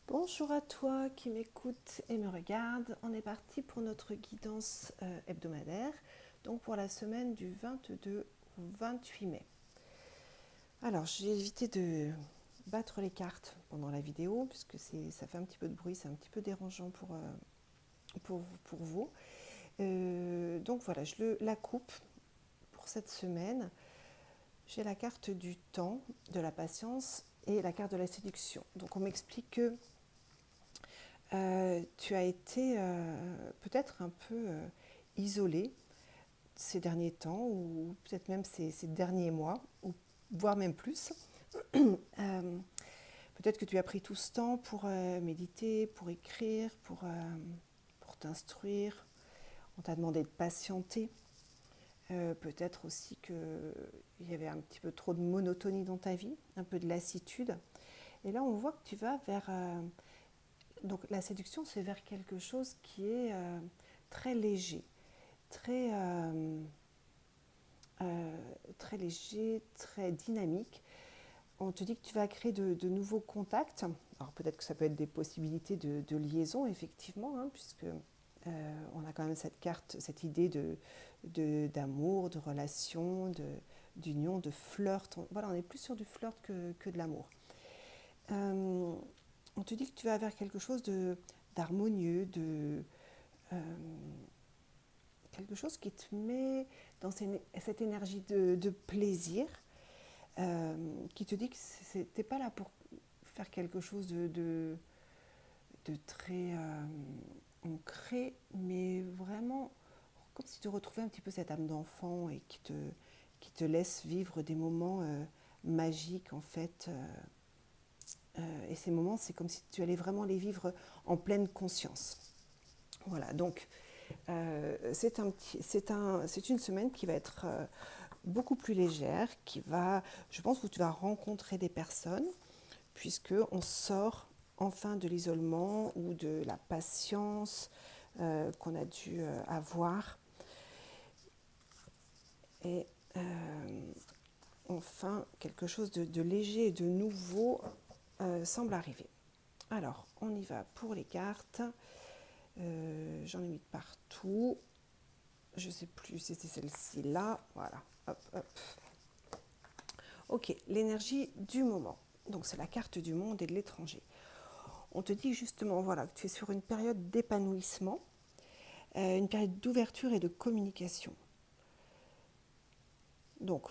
Bonjour à toi qui m'écoute et me regarde. On est parti pour notre guidance hebdomadaire, donc pour la semaine du 22 au 28 mai. Alors, j'ai évité de battre les cartes pendant la vidéo, puisque ça fait un petit peu de bruit, c'est un petit peu dérangeant pour vous. Donc voilà, la coupe pour cette semaine. J'ai la carte du temps, de la patience et la carte de la séduction. Donc on m'explique que tu as été peut-être un peu isolé ces derniers temps, ou peut-être même ces derniers mois, ou voire même plus. Peut-être que tu as pris tout ce temps pour méditer, pour écrire, pour t'instruire. On t'a demandé de patienter. Peut-être aussi qu'il y avait un petit peu trop de monotonie dans ta vie, un peu de lassitude. Et là, on voit que tu vas vers donc la séduction, c'est vers quelque chose qui est très léger, très, très léger, très dynamique. On te dit que tu vas créer de nouveaux contacts. Alors peut-être que ça peut être des possibilités de liaison, effectivement, hein, puisque on a quand même cette carte, cette idée d'amour, de relation, d'union, de flirt. Voilà, on est plus sur du flirt que de l'amour. On te dit que tu vas vers quelque chose d'harmonieux, euh, quelque chose qui te met dans cette énergie de plaisir, qui te dit que tu n'es pas là pour faire quelque chose de très ancré, mais vraiment comme si tu retrouvais un petit peu cette âme d'enfant et qui te laisse vivre des moments magiques en fait. Et ces moments, c'est comme si tu allais vraiment les vivre en pleine conscience. Voilà, donc c'est une semaine qui va être beaucoup plus légère, je pense que tu vas rencontrer des personnes, puisque on sort enfin de l'isolement ou de la patience qu'on a dû avoir. Et enfin, quelque chose de léger et de nouveau semble arriver. Alors, on y va pour les cartes. J'en ai mis de partout. Je ne sais plus si c'est celle-ci là. Voilà. Hop, hop. Ok, l'énergie du moment. Donc, c'est la carte du monde et de l'étranger. On te dit justement voilà, que tu es sur une période d'épanouissement, une période d'ouverture et de communication. Donc,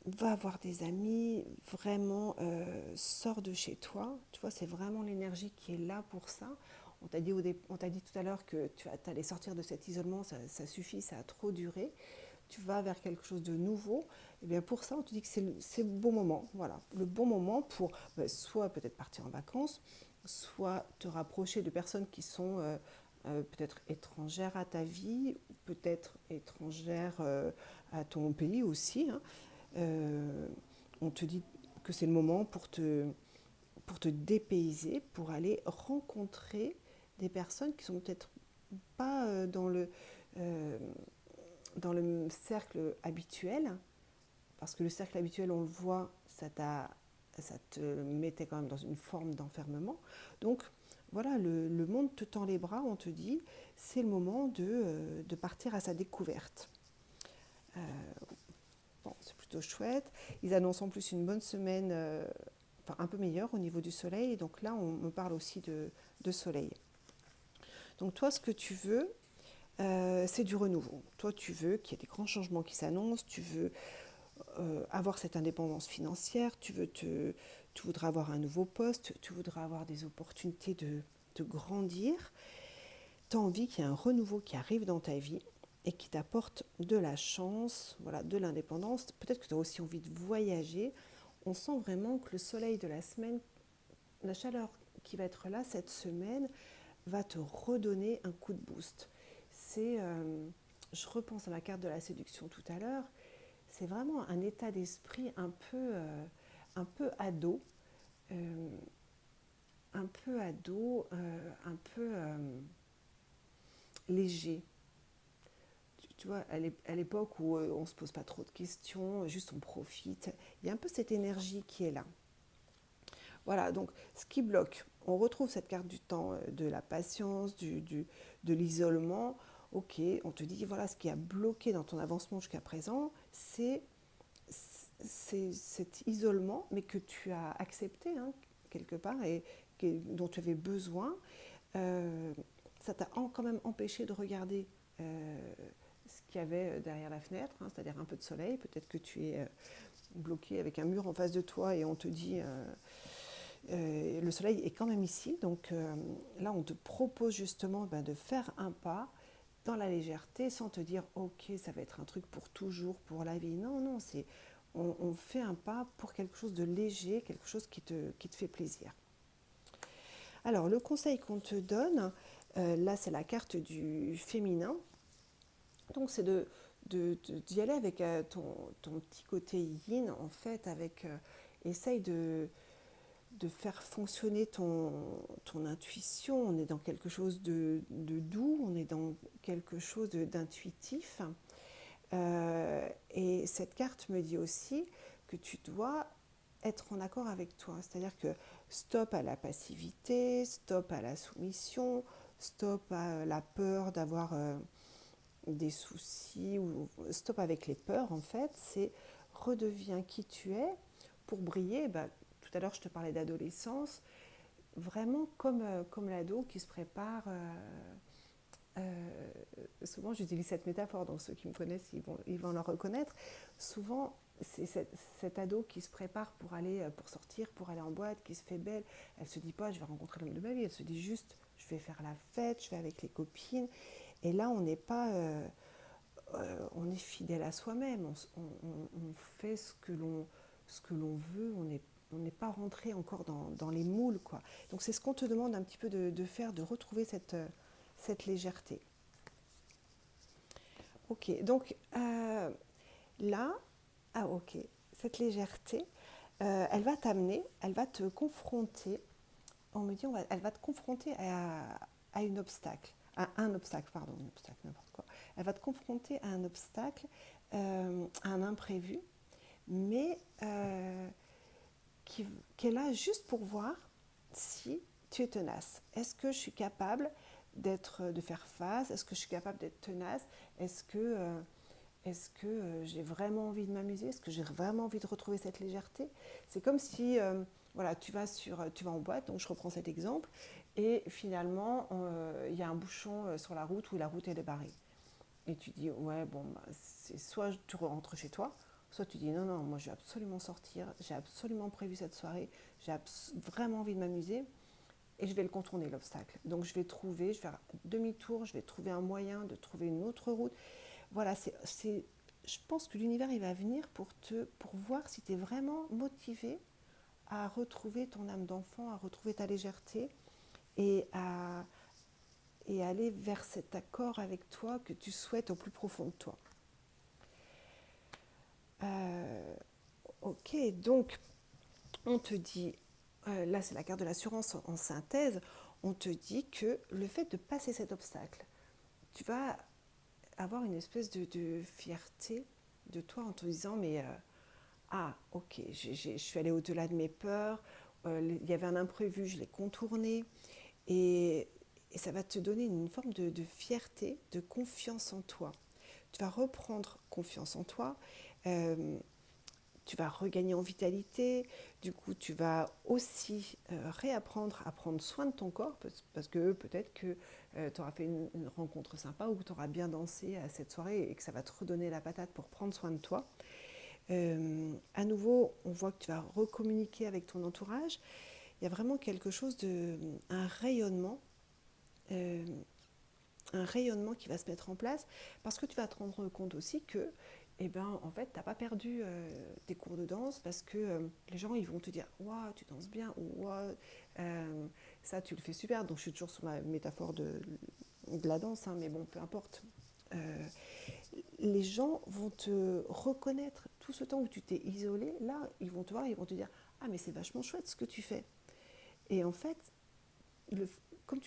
va avoir des amis, vraiment sors de chez toi. Tu vois, c'est vraiment l'énergie qui est là pour ça. On t'a dit tout à l'heure que tu allais sortir de cet isolement, ça suffit, ça a trop duré. Tu vas vers quelque chose de nouveau. Et bien pour ça, on te dit que c'est le bon moment. Voilà, le bon moment pour soit peut-être partir en vacances, soit te rapprocher de personnes qui sont peut-être étrangères à ta vie, peut-être étrangères à ton pays aussi, hein. Euh, on te dit que c'est le moment pour te dépayser, pour aller rencontrer des personnes qui sont peut-être pas euh, dans le cercle habituel, parce que le cercle habituel, on le voit, ça te mettait quand même dans une forme d'enfermement. Donc voilà, le monde te tend les bras, on te dit, c'est le moment de partir à sa découverte. Euh, Bon, c'est plutôt chouette. Ils annoncent en plus une bonne semaine, enfin un peu meilleure au niveau du soleil. Donc là, on me parle aussi de soleil. Donc toi, ce que tu veux, c'est du renouveau. Toi, tu veux qu'il y ait des grands changements qui s'annoncent. Tu veux avoir cette indépendance financière. Tu voudras avoir un nouveau poste. Tu voudras avoir des opportunités de grandir. Tu as envie qu'il y ait un renouveau qui arrive dans ta vie et qui t'apporte de la chance, voilà, de l'indépendance. Peut-être que tu as aussi envie de voyager. On sent vraiment que le soleil de la semaine, la chaleur qui va être là cette semaine, va te redonner un coup de boost. Je repense à ma carte de la séduction tout à l'heure, c'est vraiment un état d'esprit un peu ado, euh, un peu léger. Tu vois, à l'époque où on ne se pose pas trop de questions, juste on profite. Il y a un peu cette énergie qui est là. Voilà, donc ce qui bloque, on retrouve cette carte du temps, de la patience, de l'isolement. Ok, on te dit, voilà, ce qui a bloqué dans ton avancement jusqu'à présent, c'est cet isolement, mais que tu as accepté, hein, quelque part, dont tu avais besoin. Euh, Ça t'a quand même empêché de regarder ce qu'il y avait derrière la fenêtre, hein, c'est-à-dire un peu de soleil. Peut-être que tu es bloqué avec un mur en face de toi et on te dit le soleil est quand même ici. Donc là, on te propose justement de faire un pas dans la légèreté sans te dire ok, ça va être un truc pour toujours, pour la vie. Non, non, on fait un pas pour quelque chose de léger, quelque chose qui te fait plaisir. Alors, le conseil qu'on te donne, là, c'est la carte du féminin. Donc, c'est d'y aller avec ton petit côté yin, en fait, essaye de faire fonctionner ton intuition. On est dans quelque chose de doux, on est dans quelque chose d'intuitif. Et cette carte me dit aussi que tu dois être en accord avec toi. C'est-à-dire que stop à la passivité, stop à la soumission, stop à la peur d'avoir des soucis, ou stop avec les peurs en fait. C'est redeviens qui tu es pour briller. Tout à l'heure je te parlais d'adolescence, vraiment comme l'ado qui se prépare. Souvent j'utilise cette métaphore, donc ceux qui me connaissent ils vont la reconnaître. Souvent c'est cet ado qui se prépare pour sortir, pour aller en boîte, qui se fait belle. Elle se dit pas je vais rencontrer l'homme de ma vie, elle se dit juste je vais faire la fête, je vais avec les copines. Et là on n'est pas on est fidèle à soi-même, on fait ce que l'on veut, on n'est pas rentré encore dans les moules, quoi. Donc c'est ce qu'on te demande un petit peu de faire, de retrouver cette légèreté. Ok, donc là, ah ok, cette légèreté, elle va t'amener, elle va te confronter, on me dit, elle va te confronter à une obstacle, à un obstacle, pardon, un obstacle, n'importe quoi. Elle va te confronter à un obstacle, à un imprévu, mais qui est là juste pour voir si tu es tenace. Est-ce que je suis capable de faire face? Est-ce que je suis capable d'être tenace? Est-ce que j'ai vraiment envie de m'amuser? Est-ce que j'ai vraiment envie de retrouver cette légèreté? C'est comme si voilà, tu vas en boîte, donc je reprends cet exemple, et finalement, il y a un bouchon sur la route où la route est barrée. Et tu dis, ouais, bon, c'est soit tu rentres chez toi, soit tu dis, non, non, moi je vais absolument sortir, j'ai absolument prévu cette soirée, vraiment envie de m'amuser, et je vais le contourner, l'obstacle. Donc je vais faire demi-tour, je vais trouver un moyen de trouver une autre route. Voilà, je pense que l'univers, il va venir pour voir si tu es vraiment motivé à retrouver ton âme d'enfant, à retrouver ta légèreté et et aller vers cet accord avec toi que tu souhaites au plus profond de toi. Ok, donc on te dit, là c'est la carte de l'assurance en synthèse, on te dit que le fait de passer cet obstacle, tu vas avoir une espèce de fierté de toi en te disant, mais ah ok, je suis allée au-delà de mes peurs, il y avait un imprévu, je l'ai contourné, et, et ça va te donner une forme de fierté, de confiance en toi. Tu vas reprendre confiance en toi, euh, tu vas regagner en vitalité, du coup tu vas aussi réapprendre à prendre soin de ton corps, parce que peut-être que tu auras fait une rencontre sympa ou que tu auras bien dansé à cette soirée et que ça va te redonner la patate pour prendre soin de toi. À nouveau, on voit que tu vas recommuniquer avec ton entourage. Il y a vraiment quelque chose un rayonnement, euh, un rayonnement qui va se mettre en place, parce que tu vas te rendre compte aussi que en fait, tu n'as pas perdu tes cours de danse, parce que les gens ils vont te dire waouh, tu danses bien, ou waouh, ça tu le fais super. Donc je suis toujours sur ma métaphore de la danse, hein, mais bon, peu importe. Euh, les gens vont te reconnaître tout ce temps où tu t'es isolé. Là, ils vont te voir, ils vont te dire ah, mais c'est vachement chouette ce que tu fais. Et en fait, le, comme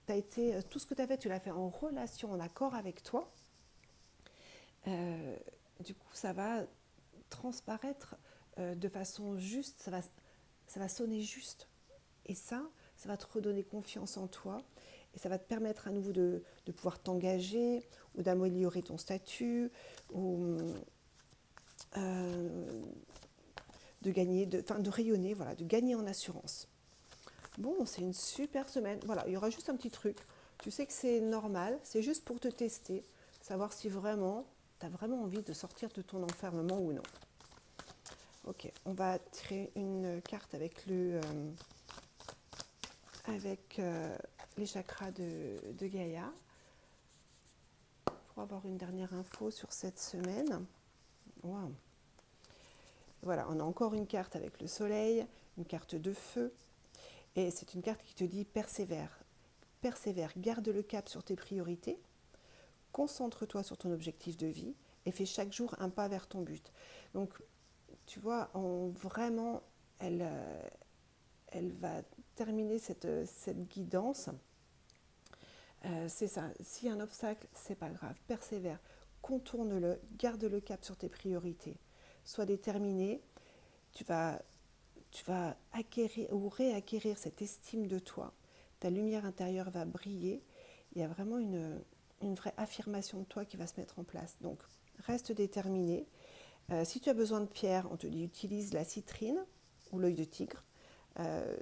as été, tout ce que tu as fait, tu l'as fait en relation, en accord avec toi. Euh, du coup, ça va transparaître de façon juste, ça va sonner juste. Et ça va te redonner confiance en toi et ça va te permettre à nouveau de pouvoir t'engager ou d'améliorer ton statut ou euh, de gagner, de rayonner, voilà, de gagner en assurance. Bon, c'est une super semaine. Voilà, il y aura juste un petit truc. Tu sais que c'est normal, c'est juste pour te tester, savoir si vraiment tu as vraiment envie de sortir de ton enfermement ou non. Ok, on va tirer une carte avec les chakras de Gaïa pour avoir une dernière info sur cette semaine. Wow. Voilà, on a encore une carte avec le soleil, une carte de feu. Et c'est une carte qui te dit persévère. Persévère, garde le cap sur tes priorités, concentre-toi sur ton objectif de vie et fais chaque jour un pas vers ton but. Donc, tu vois, vraiment, elle va terminer cette guidance. C'est ça, s'il y a un obstacle, c'est pas grave, persévère, contourne-le, garde le cap sur tes priorités. Sois déterminé, tu vas acquérir ou réacquérir cette estime de toi. Ta lumière intérieure va briller. Il y a vraiment une vraie affirmation de toi qui va se mettre en place. Donc, reste déterminé. Si tu as besoin de pierres, on te dit utilise la citrine ou l'œil de tigre.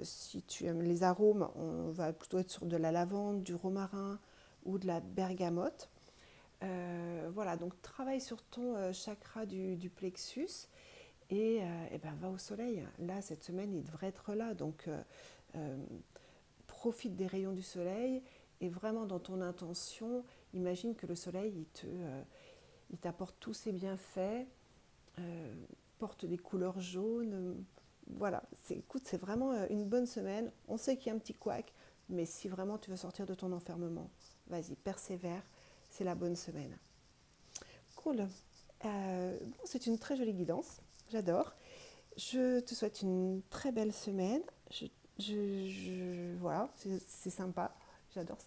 Si tu aimes les arômes, on va plutôt être sur de la lavande, du romarin ou de la bergamote. Voilà, donc travaille sur ton chakra du plexus et ben, va au soleil. Là, cette semaine, il devrait être là. Donc, profite des rayons du soleil et vraiment dans ton intention, imagine que le soleil, il t'apporte tous ses bienfaits, euh, porte des couleurs jaunes. Voilà, écoute, c'est vraiment une bonne semaine. On sait qu'il y a un petit couac, mais si vraiment tu veux sortir de ton enfermement, vas-y, persévère, c'est la bonne semaine. Cool. Bon, c'est une très jolie guidance, j'adore. Je te souhaite une très belle semaine. Voilà, c'est sympa. J'adore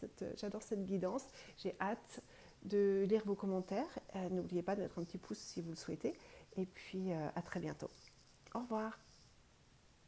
cette guidance. J'ai hâte de lire vos commentaires. N'oubliez pas de mettre un petit pouce si vous le souhaitez. Et puis, à très bientôt. Au revoir.